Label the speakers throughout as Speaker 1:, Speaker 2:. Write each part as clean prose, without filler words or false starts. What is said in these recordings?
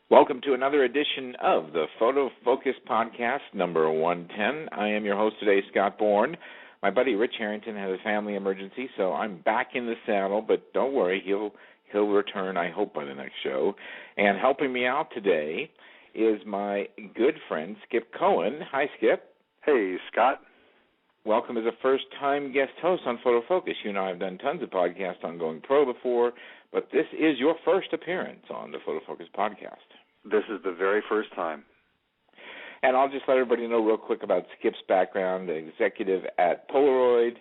Speaker 1: Welcome to another edition of the Photofocus Podcast, number 110. I am your host today, Scott Bourne. My buddy Rich Harrington had a family emergency, so I'm back in the saddle, but don't worry, he'll return, I hope, by the next show. And helping me out today is my good friend, Skip Cohen. Hi, Skip.
Speaker 2: Hey, Scott.
Speaker 1: Welcome as a first-time guest host on Photofocus. You and I have done tons of podcasts on Going Pro before, but this is your first appearance on the Photofocus Podcast.
Speaker 2: This is the very first time.
Speaker 1: And I'll just let everybody know real quick about Skip's background: executive at Polaroid,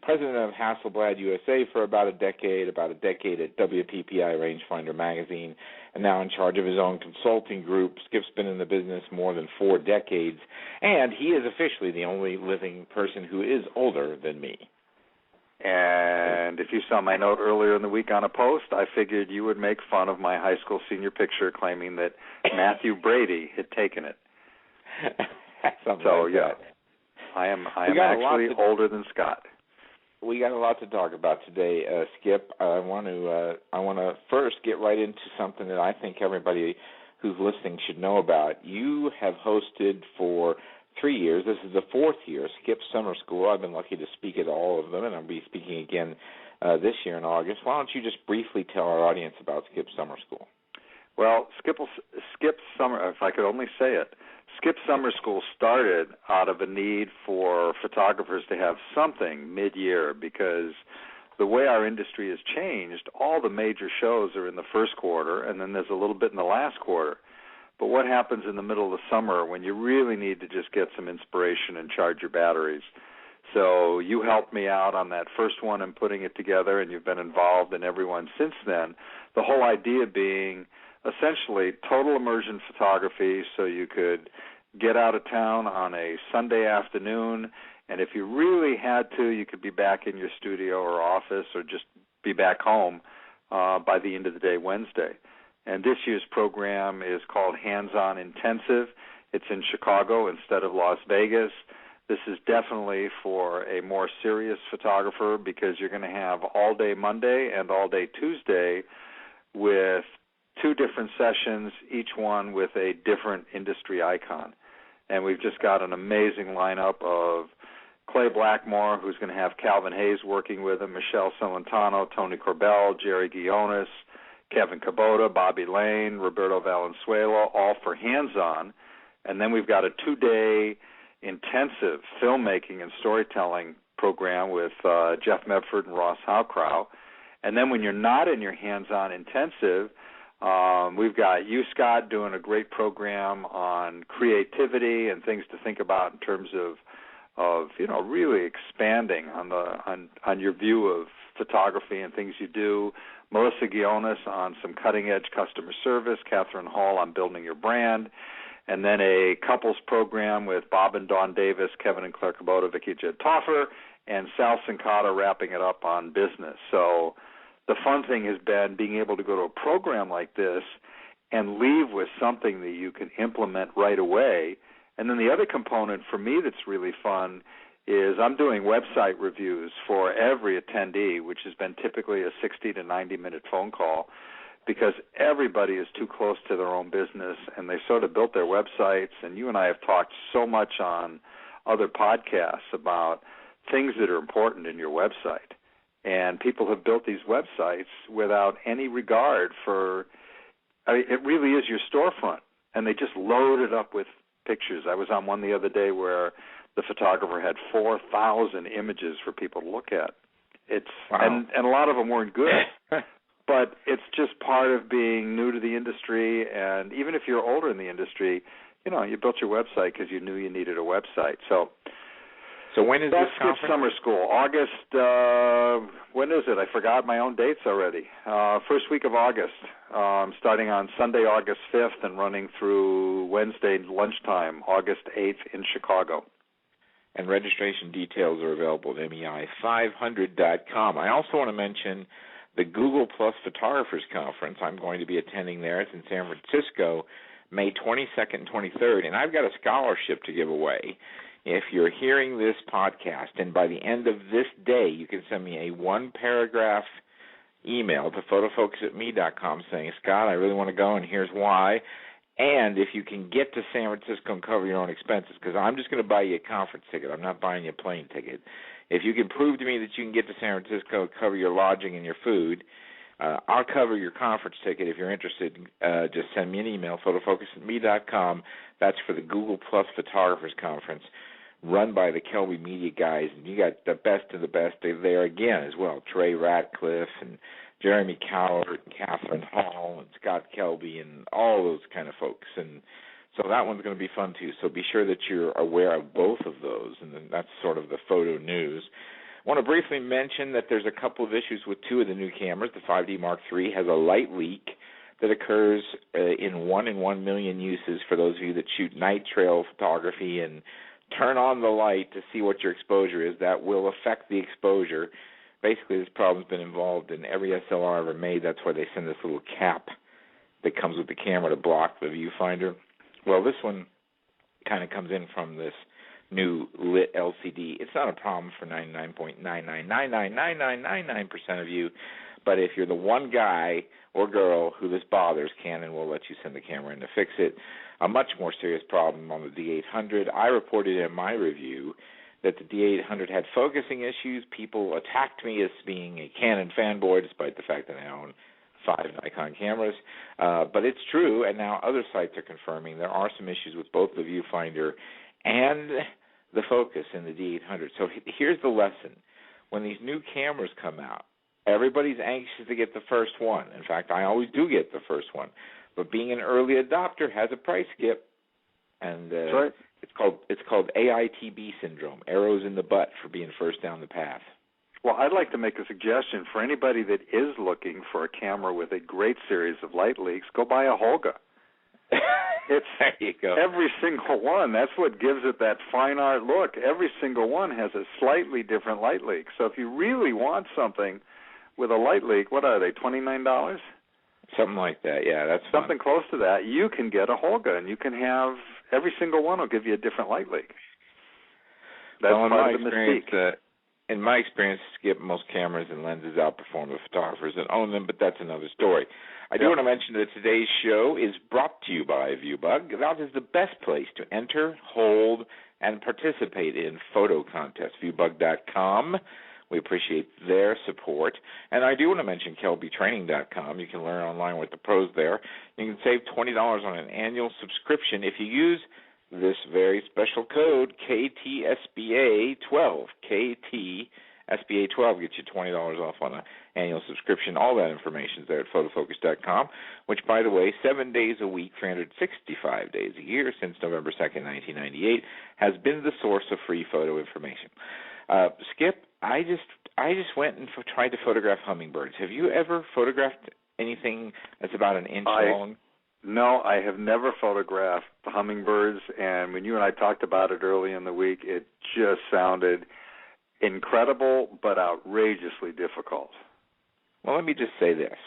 Speaker 1: president of Hasselblad USA for about a decade at WPPI Rangefinder Magazine, and now in charge of his own consulting group. Skip's been in the business more than 4 decades, and he is officially the only living person who is older than me.
Speaker 2: And if you saw my note earlier in the week on a post, I figured you would make fun of my high school senior picture claiming that Matthew Brady had taken it.
Speaker 1: Something like that.
Speaker 2: I am actually older than Scott.
Speaker 1: We got a lot to talk about today, Skip. I want to first get right into something that I think everybody who's listening should know about. You have hosted for 3 years. This is the 4th year, Skip Summer School. I've been lucky to speak at all of them, and I'll be speaking again this year in August. Why don't you just briefly tell our audience about Skip Summer School?
Speaker 2: Well, Skip Summer, if I could only say it, Skip Summer School started out of a need for photographers to have something mid-year, because the way our industry has changed, all the major shows are in the first quarter, and then there's a little bit in the last quarter. But what happens in the middle of the summer when you really need to just get some inspiration and charge your batteries? So you helped me out on that first one and putting it together, and you've been involved in every one since then. The whole idea being essentially total immersion photography, so you could get out of town on a Sunday afternoon, and if you really had to, you could be back in your studio or office or just be back home by the end of the day Wednesday. And this year's program is called Hands-On Intensive. It's in Chicago instead of Las Vegas. This is definitely for a more serious photographer, because you're going to have all-day Monday and all-day Tuesday with 2 different sessions, each one with a different industry icon. And we've just got an amazing lineup of Clay Blackmore, who's going to have Calvin Hayes working with him, Michelle Celentano, Tony Corbell, Jerry Guionis, Kevin Kubota, Bobby Lane, Roberto Valenzuela, all for hands-on. And then we've got a 2-day intensive filmmaking and storytelling program with Jeff Medford and Ross Howcrow. And then when you're not in your hands-on intensive, we've got you, Scott, doing a great program on creativity and things to think about in terms of really expanding on your view of photography and things you do. Melissa Guionis on some cutting-edge customer service, Catherine Hall on building your brand, and then a couples program with Bob and Dawn Davis, Kevin and Claire Kubota, Vicky Jed Toffer, and Sal Sincata wrapping it up on business. So the fun thing has been being able to go to a program like this and leave with something that you can implement right away. And then the other component for me that's really fun is I'm doing website reviews for every attendee, which has been typically a 60 to 90-minute phone call, because everybody is too close to their own business, and they sort of built their websites. And you and I have talked so much on other podcasts about things that are important in your website. And people have built these websites without any regard for, it really is your storefront, and they just load it up with pictures. I was on one the other day where the photographer had 4,000 images for people to look at. Wow. And a lot of them weren't good, but it's just part of being new to the industry. And even if you're older in the industry, you built your website because you knew you needed a website. So when is this conference? Skip Summer School, August. When is it? I forgot my own dates already. First week of August, starting on Sunday, August 5th, and running through Wednesday lunchtime, August 8th in Chicago.
Speaker 1: And registration details are available at MEI500.com. I also want to mention the Google Plus Photographers Conference. I'm going to be attending there. It's in San Francisco, May 22nd and 23rd, and I've got a scholarship to give away. If you're hearing this podcast, and by the end of this day, you can send me a 1-paragraph email to photofocus@me.com saying, Scott, I really want to go, and here's why. And if you can get to San Francisco and cover your own expenses, because I'm just going to buy you a conference ticket. I'm not buying you a plane ticket. If you can prove to me that you can get to San Francisco, cover your lodging and your food, I'll cover your conference ticket. If you're interested, just send me an email, photofocuspodcast.com. That's for the Google Plus Photographers Conference, run by the Kelby Media guys. And you got the best of the best there again as well. Trey Ratcliffe and Jeremy Cowart and Catherine Hall and Scott Kelby and all those kind of folks. And so that one's going to be fun too. So be sure that you're aware of both of those, and then that's sort of the photo news. I want to briefly mention that there's a couple of issues with two of the new cameras. The 5D Mark III has a light leak that occurs in 1 in 1 million uses for those of you that shoot night trail photography and turn on the light to see what your exposure is. That will affect the exposure. Basically, this problem's been involved in every SLR ever made. That's why they send this little cap that comes with the camera to block the viewfinder. Well, this one kind of comes in from this new lit LCD. It's not a problem for 99.99999999% of you, but if you're the one guy or girl who this bothers, Canon will let you send the camera in to fix it. A much more serious problem on the D800. I reported in my review that the D800 had focusing issues. People attacked me as being a Canon fanboy, despite the fact that I own 5 Nikon cameras. But it's true, and now other sites are confirming there are some issues with both the viewfinder and the focus in the D800. So here's the lesson. When these new cameras come out, everybody's anxious to get the first one. In fact, I always do get the first one. But being an early adopter has a price skip, and
Speaker 2: right.
Speaker 1: It's called AITB syndrome, arrows in the butt for being first down the path.
Speaker 2: Well, I'd like to make a suggestion for anybody that is looking for a camera with a great series of light leaks. Go buy a Holga. It's
Speaker 1: there you go.
Speaker 2: Every single one. That's what gives it that fine art look. Every single one has a slightly different light leak. So if you really want something with a light leak, what are they, $29?
Speaker 1: Something like that, yeah. That's
Speaker 2: something
Speaker 1: fun.
Speaker 2: close to that. You can get a Holga, and you can have every single one will give you a different light leak. That's part of the mystique.
Speaker 1: In my experience, Skip, most cameras and lenses outperform the photographers that own them, but that's another story. I do want to mention that today's show is brought to you by ViewBug. That is the best place to enter, hold, and participate in photo contests, viewbug.com. We appreciate their support. And I do want to mention KelbyTraining.com. You can learn online with the pros there. You can save $20 on an annual subscription if you use this very special code, KTSBA12. KTSBA12 gets you $20 off on an annual subscription. All that information is there at photofocus.com, which, by the way, 7 days a week, 365 days a year since November 2nd, 1998, has been the source of free photo information. Skip, I just went and tried to photograph hummingbirds. Have you ever photographed anything that's about an inch long?
Speaker 2: No, I have never photographed the hummingbirds, and when you and I talked about it early in the week, it just sounded incredible but outrageously difficult.
Speaker 1: Well, let me just say this.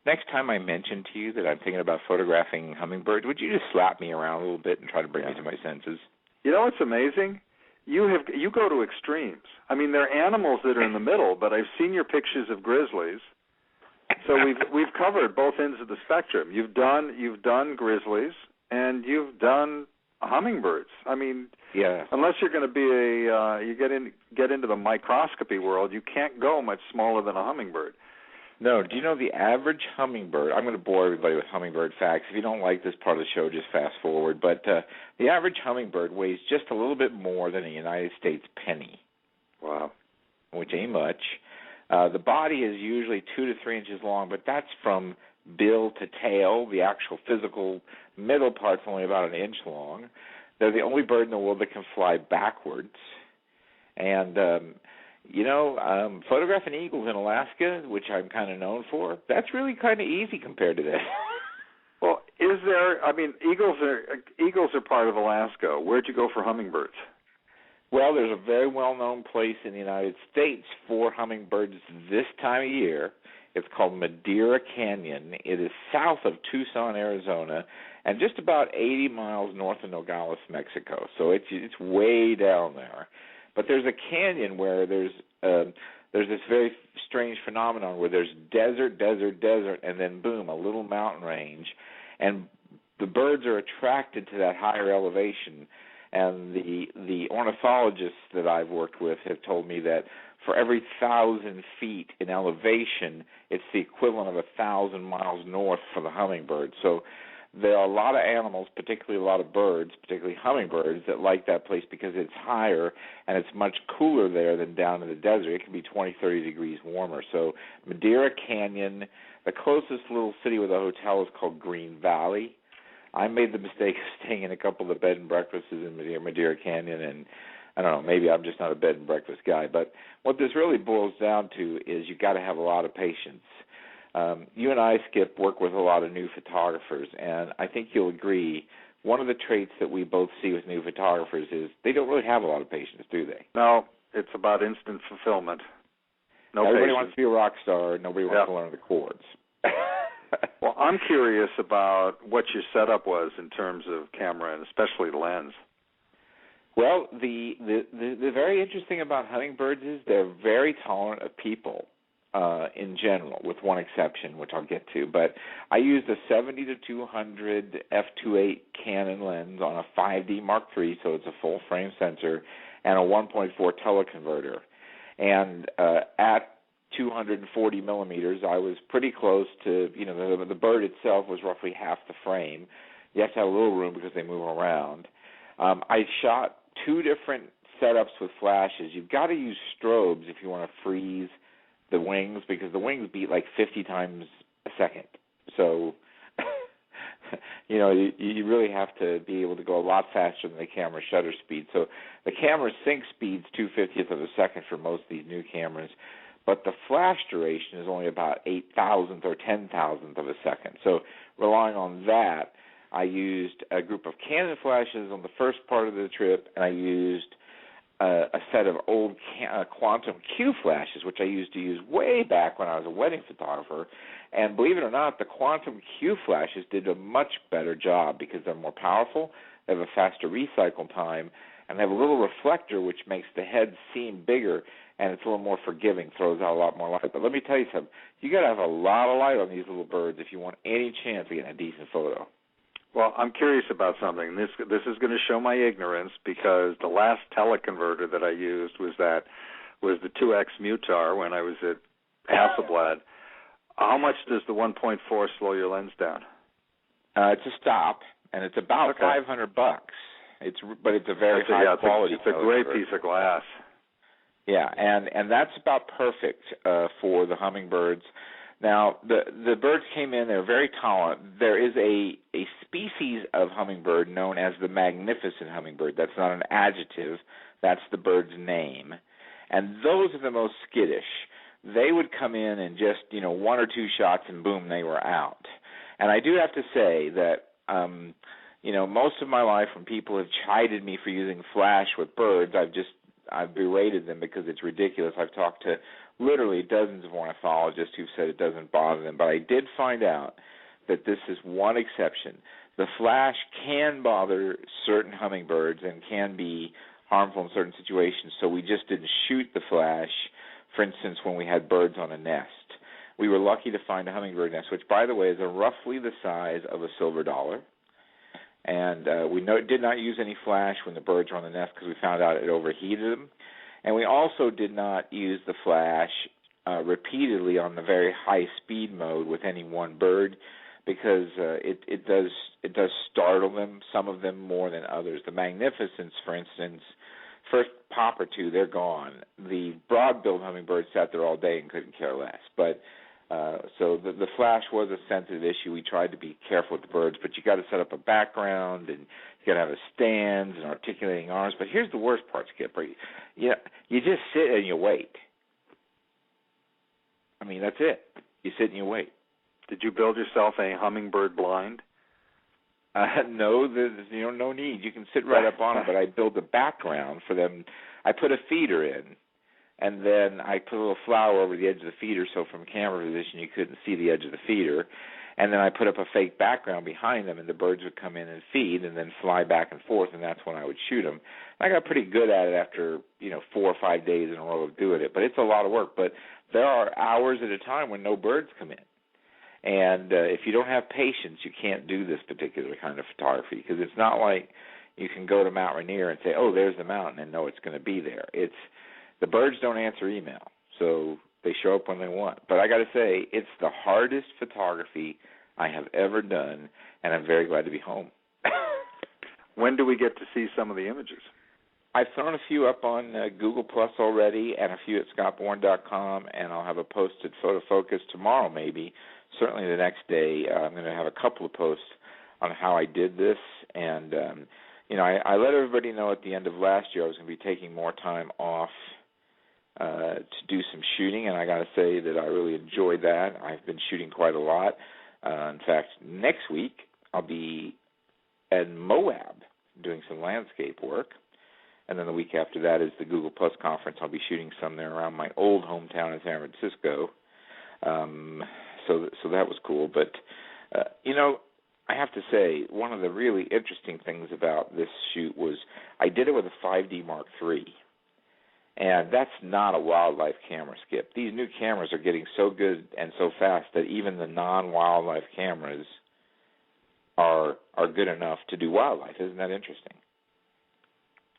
Speaker 1: Next time I mention to you that I'm thinking about photographing hummingbirds, would you just slap me around a little bit and try to bring me to my senses?
Speaker 2: You know what's amazing? You go to extremes. I mean, there are animals that are in the middle, but I've seen your pictures of grizzlies. So we've covered both ends of the spectrum. You've done grizzlies and you've done hummingbirds. I mean,
Speaker 1: yeah.
Speaker 2: Unless you're going to be you get into the microscopy world, you can't go much smaller than a hummingbird.
Speaker 1: No, do you know the average hummingbird? I'm going to bore everybody with hummingbird facts. If you don't like this part of the show, just fast forward. But the average hummingbird weighs just a little bit more than a United States penny.
Speaker 2: Wow.
Speaker 1: Which ain't much. The body is usually 2 to 3 inches long, but that's from bill to tail. The actual physical middle part's only about an inch long. They're the only bird in the world that can fly backwards. And, photographing eagles in Alaska, which I'm kind of known for, that's really kind of easy compared to this.
Speaker 2: Well, eagles are part of Alaska. Where'd you go for hummingbirds?
Speaker 1: Well, there's a very well-known place in the United States for hummingbirds this time of year. It's called Madeira Canyon. It is south of Tucson, Arizona, and just about 80 miles north of Nogales, Mexico. So it's way down there. But there's a canyon where there's this very strange phenomenon where there's desert, and then boom, a little mountain range. And the birds are attracted to that higher elevation. And the ornithologists that I've worked with have told me that for every 1,000 feet in elevation, it's the equivalent of 1,000 miles north for the hummingbird. So there are a lot of animals, particularly a lot of birds, particularly hummingbirds, that like that place because it's higher and it's much cooler there than down in the desert. It can be 20, 30 degrees warmer. So Madeira Canyon, the closest little city with a hotel is called Green Valley. I made the mistake of staying in a couple of the bed and breakfasts in Madeira Canyon, and I don't know, maybe I'm just not a bed and breakfast guy. But what this really boils down to is you got to have a lot of patience. You and I, Skip, work with a lot of new photographers, and I think you'll agree one of the traits that we both see with new photographers is they don't really have a lot of patience, do they?
Speaker 2: No, it's about instant fulfillment. No
Speaker 1: Everybody
Speaker 2: patience.
Speaker 1: wants to be a rock star. Nobody wants to learn the chords.
Speaker 2: Well, I'm curious about what your setup was in terms of camera and especially lens.
Speaker 1: Well, the very interesting about hummingbirds is they're very tolerant of people in general, with one exception, which I'll get to. But I used a 70-200 f2.8 Canon lens on a 5D Mark III, so it's a full-frame sensor, and a 1.4 teleconverter. And at 240 millimeters, I was pretty close to, the bird itself was roughly half the frame. You have to have a little room because they move around. I shot two different setups with flashes. You've got to use strobes if you want to freeze the wings because the wings beat like 50 times a second. So, you really have to be able to go a lot faster than the camera shutter speed. So the camera sync speed's 2/50th of a second for most of these new cameras. But the flash duration is only about 8,000th or 10,000th of a second. So relying on that, I used a group of Canon flashes on the first part of the trip, and I used a set of old Quantum Q flashes, which I used to use way back when I was a wedding photographer. And believe it or not, the Quantum Q flashes did a much better job because they're more powerful, they have a faster recycle time, and they have a little reflector which makes the head seem bigger, and it's a little more forgiving, throws out a lot more light. But let me tell you something. You got to have a lot of light on these little birds if you want any chance of getting a decent photo.
Speaker 2: Well, I'm curious about something. This is going to show my ignorance because the last teleconverter that I used was the 2X Mutar when I was at Hasselblad. How much does the 1.4 slow your lens down?
Speaker 1: It's a stop, and it's about $500. But it's a very high quality.
Speaker 2: It's a great piece of glass.
Speaker 1: Yeah, and that's about perfect for the hummingbirds. Now, the birds came in, they're very tolerant. There is a species of hummingbird known as the magnificent hummingbird. That's not an adjective. That's the bird's name. And those are the most skittish. They would come in and just, one or two shots and boom, they were out. And I do have to say that, most of my life when people have chided me for using flash with birds, I've berated them because it's ridiculous. I've talked to literally dozens of ornithologists who've said it doesn't bother them, but I did find out that this is one exception. The flash can bother certain hummingbirds and can be harmful in certain situations, so we just didn't shoot the flash, for instance, when we had birds on a nest. We were lucky to find a hummingbird nest, which, by the way, is roughly the size of a silver dollar. And we did not use any flash when the birds were on the nest because we found out it overheated them. And we also did not use the flash repeatedly on the very high speed mode with any one bird because it does startle them, some of them more than others. The magnificents, for instance, first pop or two, they're gone. The broad-billed hummingbird sat there all day and couldn't care less. But so the flash was a sensitive issue. We tried to be careful with the birds, but you got to set up a background and you got to have a stand and articulating arms. But here's the worst part, Skip. You just sit and you wait. I mean, that's it. You sit and you wait.
Speaker 2: Did you build yourself a hummingbird blind?
Speaker 1: No, there's no need. You can sit right up on it, but I built a background for them. I put a feeder in. And then I put a little flower over the edge of the feeder so from camera position you couldn't see the edge of the feeder. And then I put up a fake background behind them, and the birds would come in and feed and then fly back and forth, and that's when I would shoot them. I got pretty good at it after 4 or 5 days in a row of doing it. But it's a lot of work. But there are hours at a time when no birds come in. And if you don't have patience, you can't do this particular kind of photography, because it's not like you can go to Mount Rainier and say, oh, there's the mountain, and know it's going to be there. It's the birds don't answer email, so they show up when they want. But I got to say, it's the hardest photography I have ever done, and I'm very glad to be home.
Speaker 2: When do we get to see some of the images?
Speaker 1: I've thrown a few up on Google Plus already, and a few at scottbourne.com, and I'll have a post at Photofocus tomorrow, maybe. Certainly the next day, I'm going to have a couple of posts on how I did this. And, I let everybody know at the end of last year I was going to be taking more time off to do some shooting, and I got to say that I really enjoyed that. I've been shooting quite a lot. In fact, next week I'll be at Moab doing some landscape work. And then the week after that is the Google Plus conference. I'll be shooting some there around my old hometown in San Francisco. So that was cool. But, I have to say, one of the really interesting things about this shoot was I did it with a 5D Mark III. And that's not a wildlife camera, Skip. These new cameras are getting so good and so fast that even the non-wildlife cameras are good enough to do wildlife. Isn't that interesting?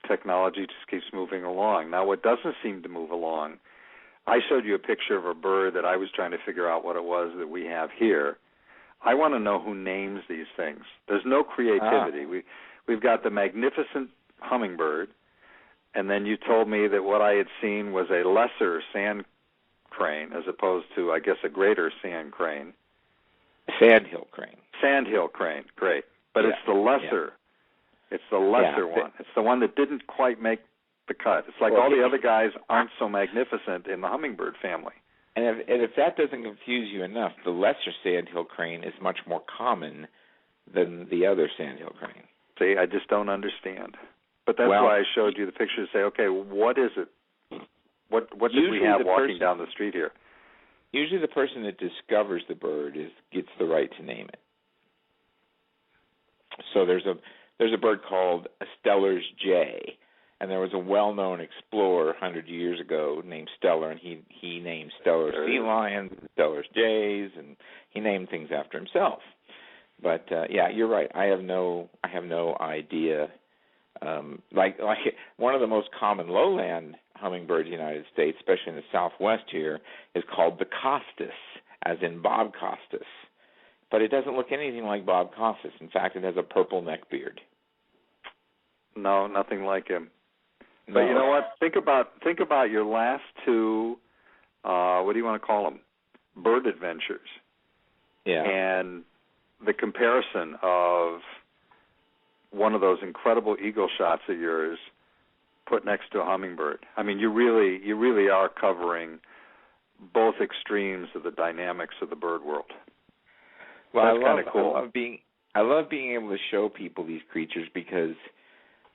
Speaker 2: Technology just keeps moving along. Now, what doesn't seem to move along, I showed you a picture of a bird that I was trying to figure out what it was that we have here. I want to know who names these things. There's no creativity. We've got the magnificent hummingbird, and then you told me that what I had seen was a lesser sand crane as opposed to, I guess, a greater sand crane.
Speaker 1: Sandhill crane.
Speaker 2: Sandhill crane, great. But
Speaker 1: yeah.
Speaker 2: It's the lesser. Yeah. It's the lesser one. It's the one that didn't quite make the cut. It's like all the other guys aren't so magnificent in the hummingbird family.
Speaker 1: And if that doesn't confuse you enough, the lesser sandhill crane is much more common than the other sandhill crane.
Speaker 2: See, I just don't understand. But that's why I showed you the picture to say, okay, what is it? What did we have walking down the street here?
Speaker 1: Usually the person that discovers the bird gets the right to name it. So there's a bird called a Steller's jay, and there was a well-known explorer 100 years ago named Steller, and he named Steller's sea lions, Steller's jays, and he named things after himself. But yeah, you're right. I have no idea. Like one of the most common lowland hummingbirds in the United States, especially in the Southwest here, is called the Costus, as in Bob Costas. But it doesn't look anything like Bob Costas. In fact, it has a purple neck beard.
Speaker 2: No, nothing like him.
Speaker 1: No.
Speaker 2: But you know what? Think about your last two. What do you want to call them? Bird adventures.
Speaker 1: Yeah.
Speaker 2: And the comparison of one of those incredible eagle shots of yours put next to a hummingbird. I mean, you really are covering both extremes of the dynamics of the bird world.
Speaker 1: Well,
Speaker 2: that's kind of cool.
Speaker 1: I love being able to show people these creatures because,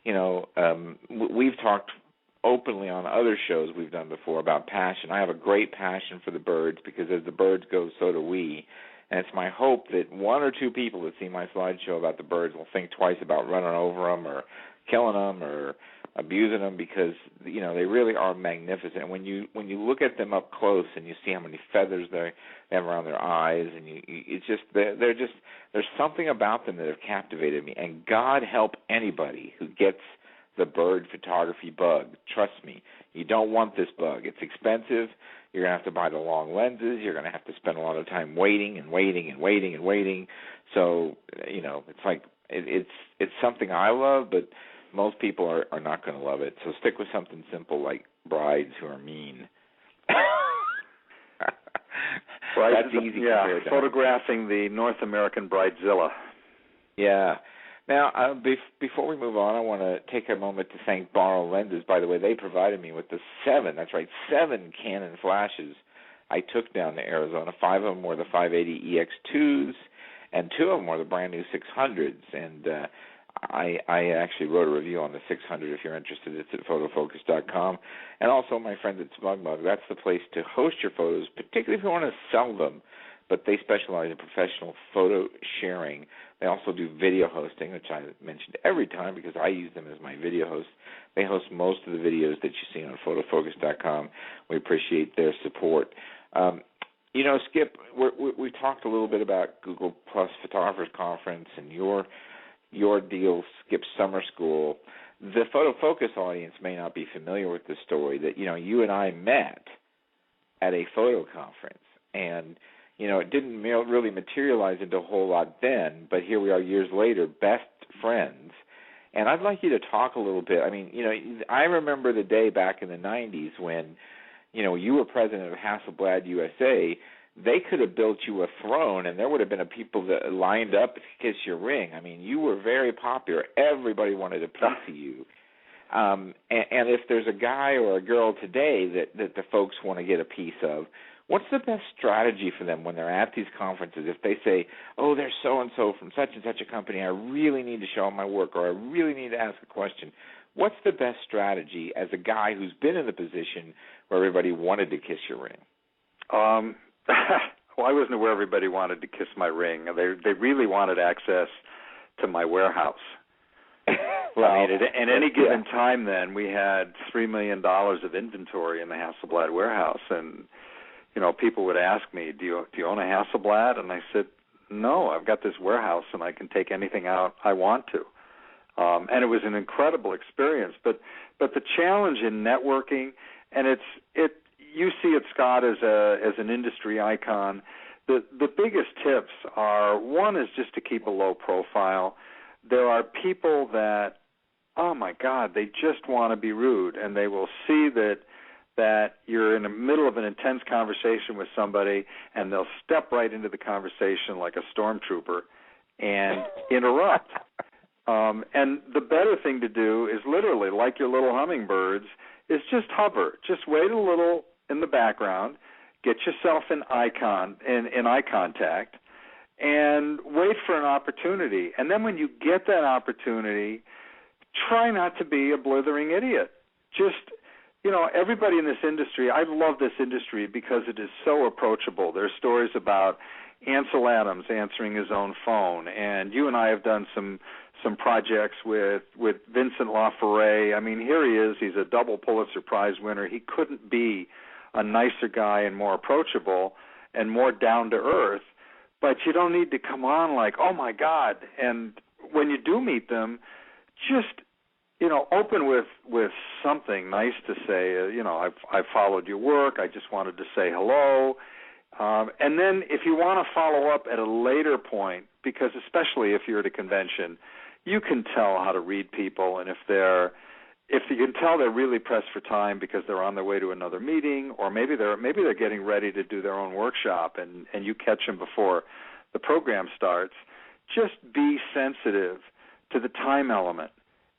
Speaker 1: we've talked openly on other shows we've done before about passion. I have a great passion for the birds because as the birds go, so do we. And it's my hope that one or two people that see my slideshow about the birds will think twice about running over them or killing them or abusing them because, they really are magnificent. When you look at them up close and you see how many feathers they have around their eyes, and there's something about them that have captivated me. And God help anybody who gets the bird photography bug. Trust me, you don't want this bug. It's expensive. You're going to have to buy the long lenses. You're going to have to spend a lot of time waiting. So, it's like it's something I love, but most people are not going to love it. So stick with something simple like brides who are mean. That's easy.
Speaker 2: Yeah, photographing the North American bridezilla.
Speaker 1: Yeah. Now, before we move on, I want to take a moment to thank Borrow Lenses. By the way, they provided me with the 7 Canon flashes I took down to Arizona. 5 of them were the 580 EX2s, and 2 of them were the brand new 600s. And I actually wrote a review on the 600 if you're interested. It's at photofocus.com. And also my friends at SmugMug, that's the place to host your photos, particularly if you want to sell them. But they specialize in professional photo sharing. They also do video hosting, which I mentioned every time because I use them as my video host. They host most of the videos that you see on photofocus.com. We appreciate their support. Skip, we talked a little bit about Google Plus Photographers Conference and your deal, Skip Summer School. The Photofocus audience may not be familiar with the story that, you and I met at a photo conference. And, it didn't really materialize into a whole lot then, but here we are years later, best friends. And I'd like you to talk a little bit. I mean, I remember the day back in the 90s when, you were president of Hasselblad USA. They could have built you a throne, and there would have been people that lined up to kiss your ring. I mean, you were very popular. Everybody wanted a piece of you. And if there's a guy or a girl today that the folks want to get a piece of, what's the best strategy for them when they're at these conferences? If they say, oh, there's so-and-so from such and such a company, I really need to show them my work, or I really need to ask a question, what's the best strategy as a guy who's been in the position where everybody wanted to kiss your ring?
Speaker 2: Well, I wasn't aware everybody wanted to kiss my ring. They really wanted access to my warehouse. Well, I mean, at any given time then, we had $3 million of inventory in the Hasselblad warehouse, and people would ask me, do you own a Hasselblad? And I said, no, I've got this warehouse, and I can take anything out I want to. And it was an incredible experience. But the challenge in networking, and you see it, Scott, as an industry icon. The biggest tips are, one is just to keep a low profile. There are people that, oh my God, they just want to be rude, and they will see that you're in the middle of an intense conversation with somebody, and they'll step right into the conversation like a stormtrooper and interrupt. And the better thing to do is literally, like your little hummingbirds, is just hover. Just wait a little in the background, get yourself in eye contact, and wait for an opportunity. And then when you get that opportunity, try not to be a blithering idiot. Just, everybody in this industry, I love this industry because it is so approachable. There's stories about Ansel Adams answering his own phone, and you and I have done some projects with Vincent LaFerre. I mean, here he is. He's a double Pulitzer Prize winner. He couldn't be a nicer guy and more approachable and more down to earth. But you don't need to come on like, oh my God. And when you do meet them, just open with something nice to say. I've followed your work. I just wanted to say hello. And then if you want to follow up at a later point, because especially if you're at a convention, you can tell how to read people, and if you can tell they're really pressed for time because they're on their way to another meeting, or maybe they're getting ready to do their own workshop, and you catch them before the program starts. Just be sensitive to the time element.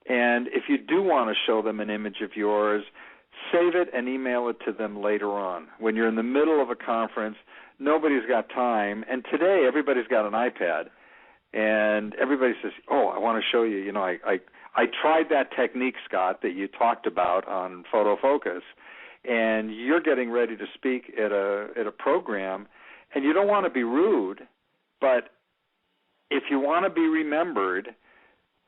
Speaker 2: And if you do want to show them an image of yours, save it and email it to them later on. When you're in the middle of a conference, nobody's got time. And today, everybody's got an iPad. And everybody says, oh, I want to show you. I tried that technique, Scott, that you talked about on Photofocus. And you're getting ready to speak at a program. And you don't want to be rude, but if you want to be remembered,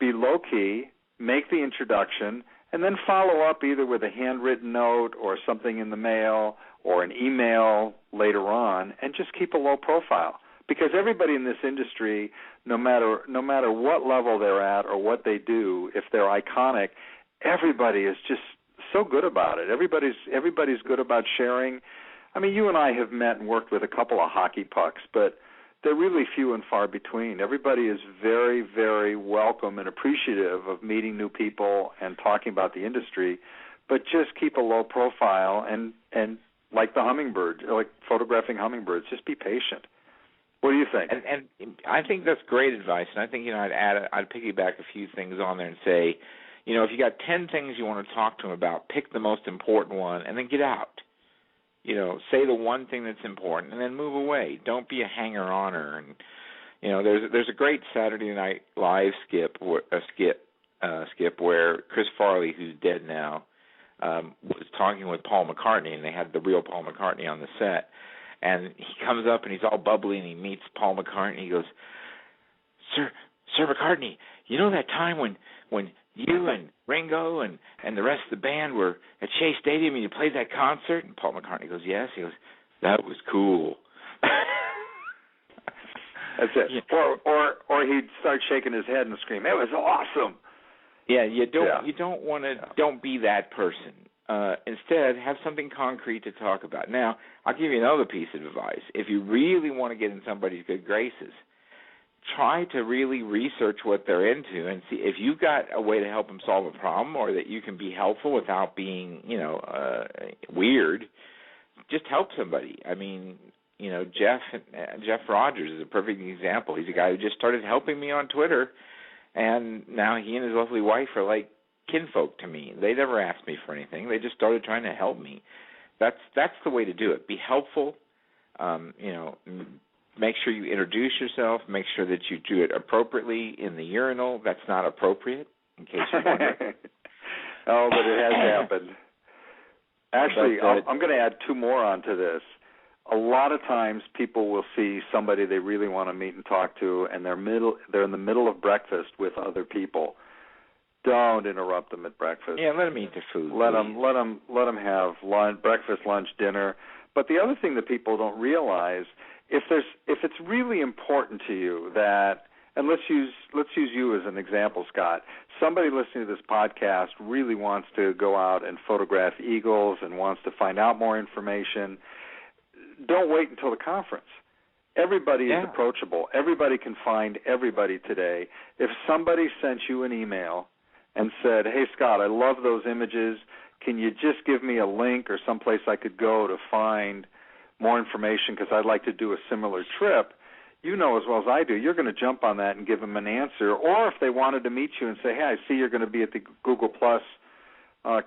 Speaker 2: be low-key, make the introduction, and then follow up either with a handwritten note or something in the mail or an email later on, and just keep a low profile. Because everybody in this industry, no matter what level they're at or what they do, if they're iconic, everybody is just so good about it. Everybody's good about sharing. I mean, you and I have met and worked with a couple of hockey pucks, but they're really few and far between. Everybody is very, very welcome and appreciative of meeting new people and talking about the industry, but just keep a low profile and like the hummingbird, like photographing hummingbirds, just be patient. What do you think?
Speaker 1: And I think that's great advice, and I think I'd piggyback a few things on there and say, if you got 10 things you want to talk to them about, pick the most important one and then get out. Say the one thing that's important and then move away. Don't be a hanger-oner. And there's a great Saturday Night Live skip where Chris Farley, who's dead now, was talking with Paul McCartney, and they had the real Paul McCartney on the set. And he comes up and he's all bubbly and he meets Paul McCartney. He goes, Sir McCartney, you know that time when you and Ringo and the rest of the band were at Shea Stadium and you played that concert? And Paul McCartney goes, yes. He goes, that was cool.
Speaker 2: That's it. Yeah. Or he'd start shaking his head and scream, "It was awesome."
Speaker 1: Yeah, you don't want to. Don't be that person. Instead, have something concrete to talk about. Now, I'll give you another piece of advice. If you really want to get in somebody's good graces, try to really research what they're into and see if you've got a way to help them solve a problem, or that you can be helpful without being, weird. Just help somebody. I mean, Jeff Rogers is a perfect example. He's a guy who just started helping me on Twitter, and now he and his lovely wife are like kinfolk to me. They never asked me for anything. They just started trying to help me. That's the way to do it. Be helpful. Make sure you introduce yourself. Make sure that you do it appropriately in the urinal. That's not appropriate, in case you wonder.
Speaker 2: Oh, but it has happened. Actually, I'm going to add two more onto this. A lot of times people will see somebody they really want to meet and talk to, and they're in the middle of breakfast with other people. Don't interrupt them at breakfast.
Speaker 1: Yeah, let them eat their food.
Speaker 2: Let them have breakfast, lunch, dinner. But the other thing that people don't realize, if it's really important to you that, and let's use you as an example, Scott. Somebody listening to this podcast really wants to go out and photograph eagles and wants to find out more information. Don't wait until the conference. Everybody is approachable. Everybody can find everybody today. If somebody sent you an email and said, "Hey, Scott, I love those images. Can you just give me a link or someplace I could go to find more information because I'd like to do a similar trip," you know as well as I do, you're going to jump on that and give them an answer. Or if they wanted to meet you and say, "Hey, I see you're going to be at the Google Plus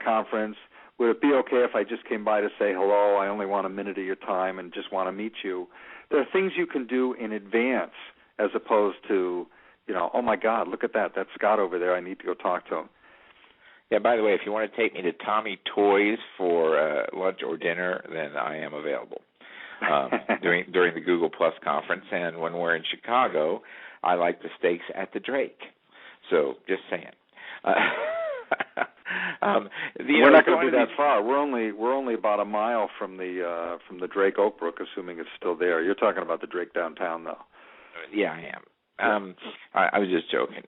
Speaker 2: conference. Would it be okay if I just came by to say hello? I only want a minute of your time and just want to meet you." There are things you can do in advance as opposed to, "Oh, my God, look at that. That's Scott over there. I need to go talk to him."
Speaker 1: Yeah, by the way, if you want to take me to Tommy Toys for lunch or dinner, then I am available during the Google Plus conference. And when we're in Chicago, I like the steaks at the Drake. So just saying.
Speaker 2: We're not going to be that far. We're only about a mile from the Drake Oakbrook, assuming it's still there. You're talking about the Drake downtown, though.
Speaker 1: Yeah, I am. I was just joking.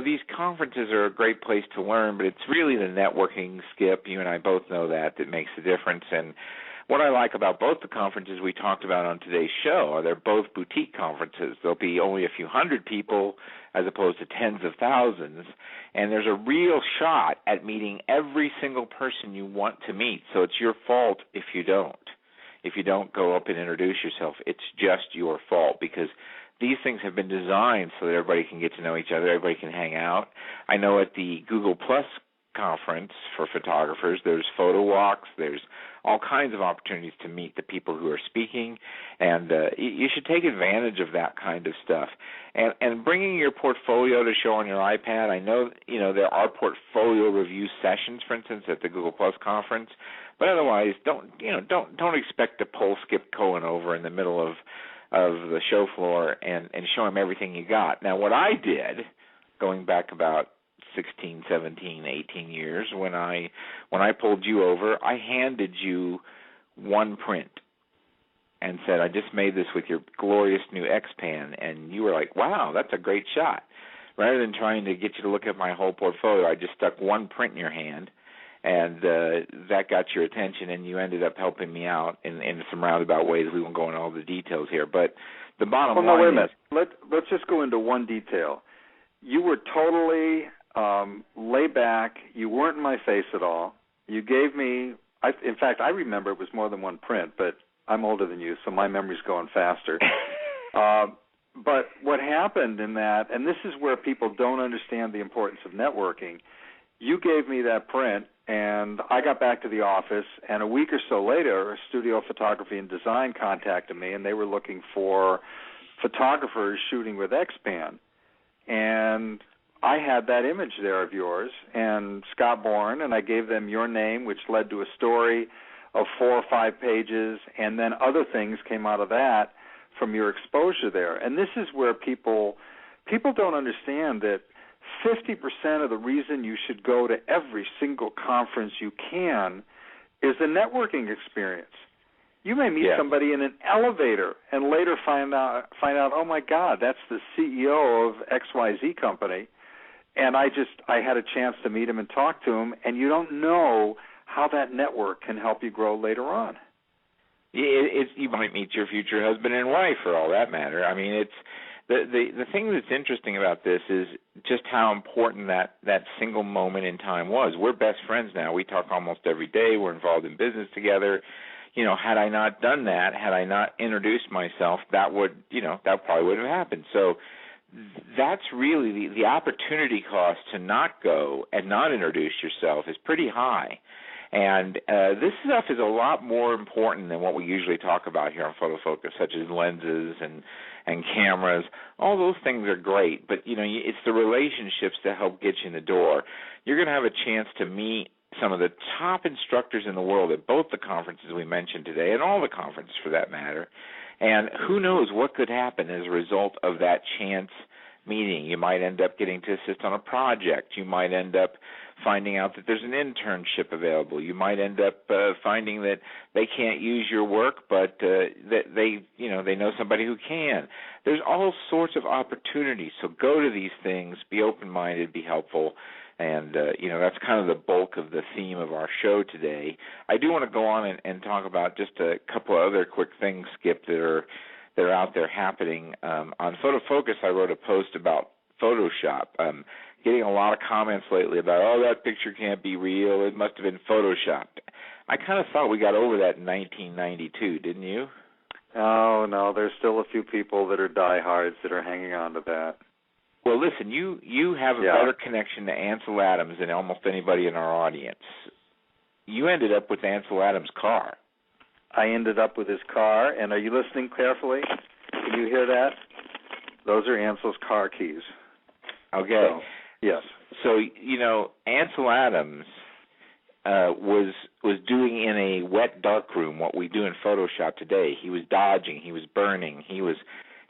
Speaker 1: These conferences are a great place to learn, but it's really the networking, Skip. You and I both know that makes the difference. And what I like about both the conferences we talked about on today's show are they're both boutique conferences. There'll be only a few hundred people as opposed to tens of thousands, and there's a real shot at meeting every single person you want to meet, so it's your fault if you don't. If you don't go up and introduce yourself, it's just your fault, because these things have been designed so that everybody can get to know each other, everybody can hang out. I know at the Google Plus conference for photographers, there's photo walks, there's all kinds of opportunities to meet the people who are speaking, and you should take advantage of that kind of stuff. And bringing your portfolio to show on your iPad, I know there are portfolio review sessions, for instance, at the Google Plus conference, but otherwise don't expect to pull Skip Cohen over in the middle of the show floor and show him everything you got. Now, what I did, going back about 16, 17, 18 years, when I pulled you over, I handed you one print and said, "I just made this with your glorious new X-Pan," and you were like, "Wow, that's a great shot." Rather than trying to get you to look at my whole portfolio, I just stuck one print in your hand, and that got your attention, and you ended up helping me out in some roundabout ways. We won't go into all the details here, but the bottom line
Speaker 2: wait a minute. Let's just go into one detail. You were totally lay back. You weren't in my face at all. You gave me, in fact, I remember it was more than one print, but I'm older than you, so my memory's going faster. But what happened in that, and this is where people don't understand the importance of networking, you gave me that print, and I got back to the office, and a week or so later, Studio Photography and Design contacted me, and they were looking for photographers shooting with X-Pan. And I had that image there of yours and Scott Bourne, and I gave them your name, which led to a story of 4 or 5 pages, and then other things came out of that from your exposure there. And this is where people don't understand that 50% of the reason you should go to every single conference you can is the networking experience. You may meet somebody in an elevator and later find out, oh my God, that's the CEO of XYZ company, and I had a chance to meet him and talk to him, and you don't know how that network can help you grow later on.
Speaker 1: You might meet your future husband and wife, for all that matter. I mean, it's the thing that's interesting about this is just how important that single moment in time was. We're best friends now. We talk almost every day. We're involved in business together. You know, had I not done that, had I not introduced myself, that probably wouldn't have happened. So that's really the opportunity cost to not go and not introduce yourself is pretty high. And this stuff is a lot more important than what we usually talk about here on Photofocus, such as lenses and cameras. All those things are great, but, you know, it's the relationships that help get you in the door. You're going to have a chance to meet some of the top instructors in the world at both the conferences we mentioned today and all the conferences for that matter. And who knows what could happen as a result of that chance meeting. You might end up getting to assist on a project. You might end up finding out that there's an internship available. You might end up finding that they can't use your work, but that they know somebody who can. There's all sorts of opportunities. So go to these things, be open-minded, be helpful. And, that's kind of the bulk of the theme of our show today. I do want to go on and talk about just a couple of other quick things, Skip, that are out there happening. On Photofocus, I wrote a post about Photoshop. Getting a lot of comments lately about, that picture can't be real. It must have been Photoshopped. I kind of thought we got over that in 1992, didn't you?
Speaker 2: Oh, no, there's still a few people that are diehards that are hanging on to that.
Speaker 1: Well, listen, you have a better connection to Ansel Adams than almost anybody in our audience. You ended up with Ansel Adams' car.
Speaker 2: I ended up with his car, and are you listening carefully? Can you hear that? Those are Ansel's car keys.
Speaker 1: Okay.
Speaker 2: So, yes.
Speaker 1: So, Ansel Adams was doing in a wet darkroom what we do in Photoshop today. He was dodging. He was burning. He was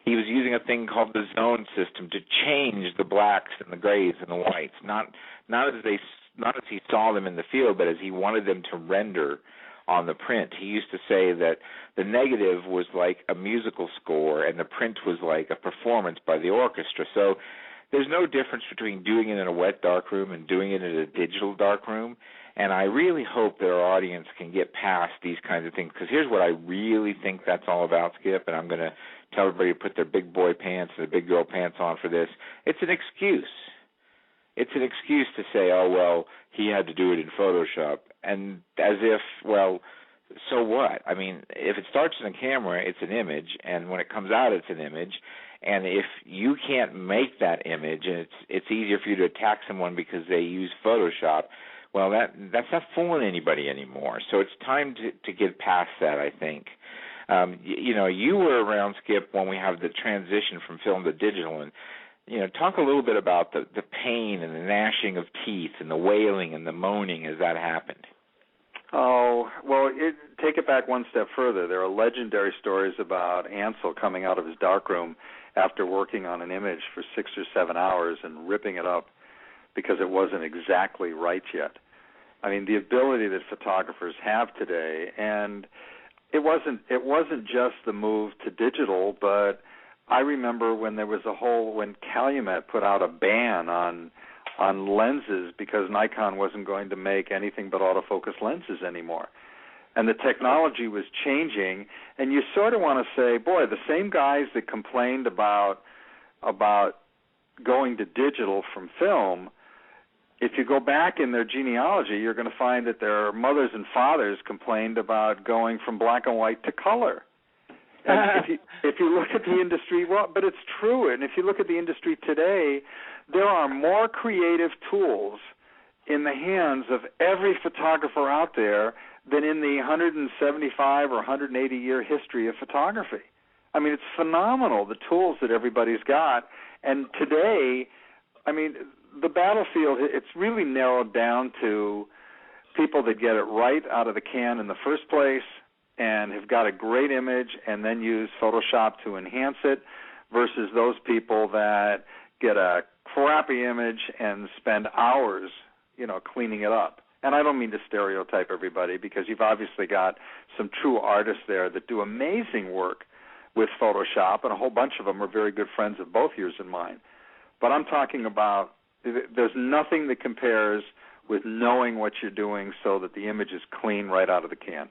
Speaker 1: using a thing called the zone system to change the blacks and the grays and the whites, not as he saw them in the field, but as he wanted them to render on the print. He used to say that the negative was like a musical score and the print was like a performance by the orchestra. So there's no difference between doing it in a wet darkroom and doing it in a digital darkroom. And I really hope that our audience can get past these kinds of things, because here's what I really think that's all about, Skip, and I'm going to tell everybody to put their big boy pants and their big girl pants on for this. It's an excuse. It's an excuse to say, he had to do it in Photoshop, and as if, so what? I mean, if it starts in a camera, it's an image, and when it comes out, it's an image. And if you can't make that image, and it's easier for you to attack someone because they use Photoshop, that's not fooling anybody anymore. So it's time to get past that, I think. You were around, Skip, when we have the transition from film to digital, and talk a little bit about the pain and the gnashing of teeth and the wailing and the moaning as that happened.
Speaker 2: Oh, well, take it back one step further. There are legendary stories about Ansel coming out of his darkroom after working on an image for 6 or 7 hours and ripping it up because it wasn't exactly right yet. I mean, the ability that photographers have today, and it wasn't just the move to digital, but I remember when there was when Calumet put out a ban on lenses because Nikon wasn't going to make anything but autofocus lenses anymore. And the technology was changing, and you sort of want to say, boy, the same guys that complained about going to digital from film, if you go back in their genealogy, you're going to find that their mothers and fathers complained about going from black and white to color. And if you look at the industry, but it's true. And if you look at the industry today, there are more creative tools in the hands of every photographer out there than in the 175 or 180-year history of photography. I mean, it's phenomenal, the tools that everybody's got. And today, I mean, the battlefield, it's really narrowed down to people that get it right out of the can in the first place and have got a great image and then use Photoshop to enhance it, versus those people that get a crappy image and spend hours, cleaning it up and I don't mean to stereotype everybody, because you've obviously got some true artists there that do amazing work with Photoshop, and a whole bunch of them are very good friends of both yours and mine. But I'm talking about, there's nothing that compares with knowing what you're doing so that the image is clean right out of the can.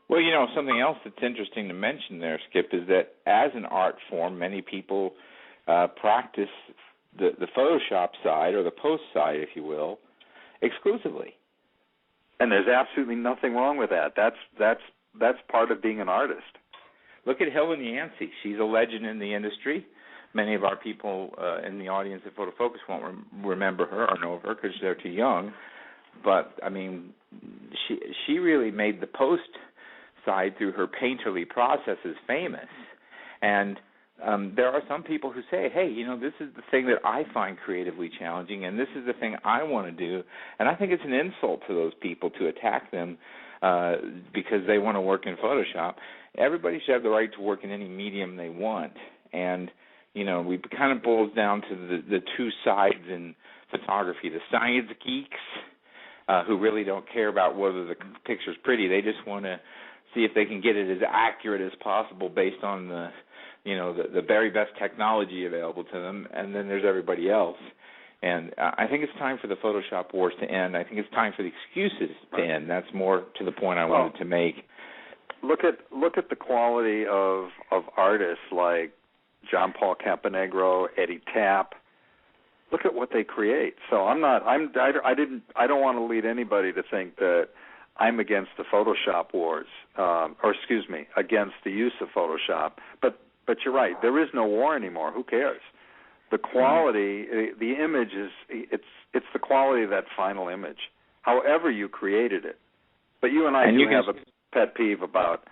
Speaker 1: Well, you know, something else that's interesting to mention there, Skip, is that as an art form, many people practice the Photoshop side, or the post side, if you will, exclusively.
Speaker 2: And there's absolutely nothing wrong with that. That's part of being an artist.
Speaker 1: Look at Helen Yancey. She's a legend in the industry. Many of our people in the audience at Photofocus won't remember her or know her because they're too young. But, I mean, she really made the post side through her painterly processes famous. And there are some people who say, hey, you know, this is the thing that I find creatively challenging, and this is the thing I want to do. And I think it's an insult to those people to attack them because they want to work in Photoshop. Everybody should have the right to work in any medium they want. And, you know, it kind of boils down to the two sides in photography. The science geeks who really don't care about whether the picture's pretty. They just want to see if they can get it as accurate as possible based on the very best technology available to them. And then there's everybody else. And I think it's time for the Photoshop wars to end. I think it's time for the excuses to end. That's more to the point I wanted to make.
Speaker 2: Look at the quality of artists like John Paul Campanegro, Eddie Tapp. Look at what they create. So I don't want to lead anybody to think that I'm against the Photoshop wars, against the use of Photoshop. But you're right. There is no war anymore. Who cares? The quality, the image it's the quality of that final image, however you created it. But you and I do have a pet peeve about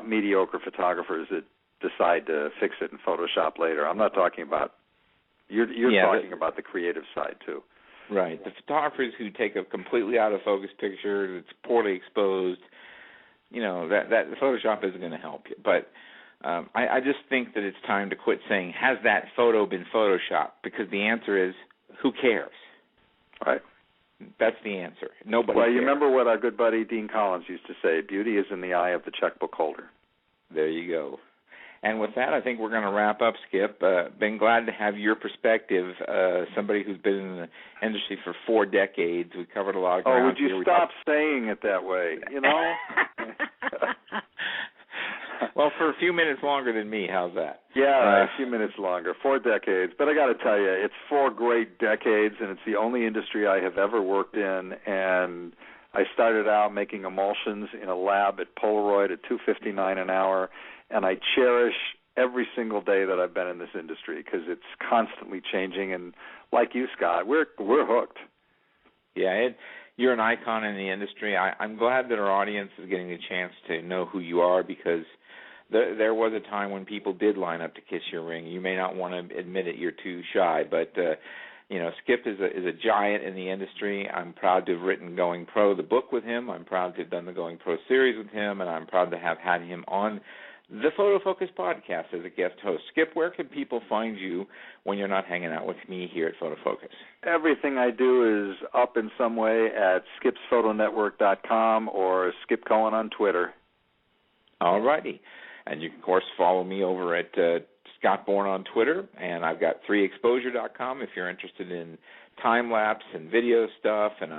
Speaker 2: mediocre photographers that decide to fix it in Photoshop later. I'm not talking about you're talking about the creative side too.
Speaker 1: Right. The photographers who take a completely out of focus picture that's poorly exposed, you know, that Photoshop isn't going to help you. But I just think that it's time to quit saying, has that photo been Photoshopped? Because the answer is, who cares?
Speaker 2: Right.
Speaker 1: That's the answer. Nobody
Speaker 2: cares.
Speaker 1: Well,
Speaker 2: you remember what our good buddy Dean Collins used to say, beauty is in the eye of the checkbook holder.
Speaker 1: There you go. And with that, I think we're going to wrap up, Skip. Been glad to have your perspective, somebody who's been in the industry for 4 decades. We covered a lot of ground.
Speaker 2: Oh, would you stop saying it that way, you know?
Speaker 1: Well, for a few minutes longer than me, how's that?
Speaker 2: Yeah, a few minutes longer, 4 decades. But I got to tell you, it's 4 great decades, and it's the only industry I have ever worked in. And I started out making emulsions in a lab at Polaroid at $2.59 an hour, and I cherish every single day that I've been in this industry because it's constantly changing. And like you, Scott, we're hooked.
Speaker 1: Yeah, you're an icon in the industry. I'm glad that our audience is getting a chance to know who you are, because there was a time when people did line up to kiss your ring. You may not want to admit it; you're too shy. But you know, Skip is a giant in the industry. I'm proud to have written Going Pro, the book, with him. I'm proud to have done the Going Pro series with him, and I'm proud to have had him on the Photofocus Podcast as a guest host. Skip, where can people find you when you're not hanging out with me here at Photofocus?
Speaker 2: Everything I do is up in some way at skipsphotonetwork.com or Skip Cohen on Twitter.
Speaker 1: All righty. And you can, of course, follow me over at Scott Bourne on Twitter, and I've got 3exposure.com if you're interested in time-lapse and video stuff, and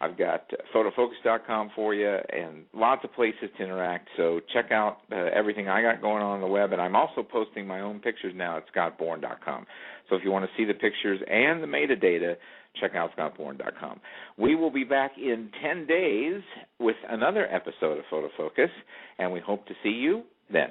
Speaker 1: I've got photofocus.com for you, and lots of places to interact. So check out everything I got going on the web, and I'm also posting my own pictures now at scottbourne.com. So if you want to see the pictures and the metadata, check out scottbourne.com. We will be back in 10 days with another episode of Photofocus, and we hope to see you then.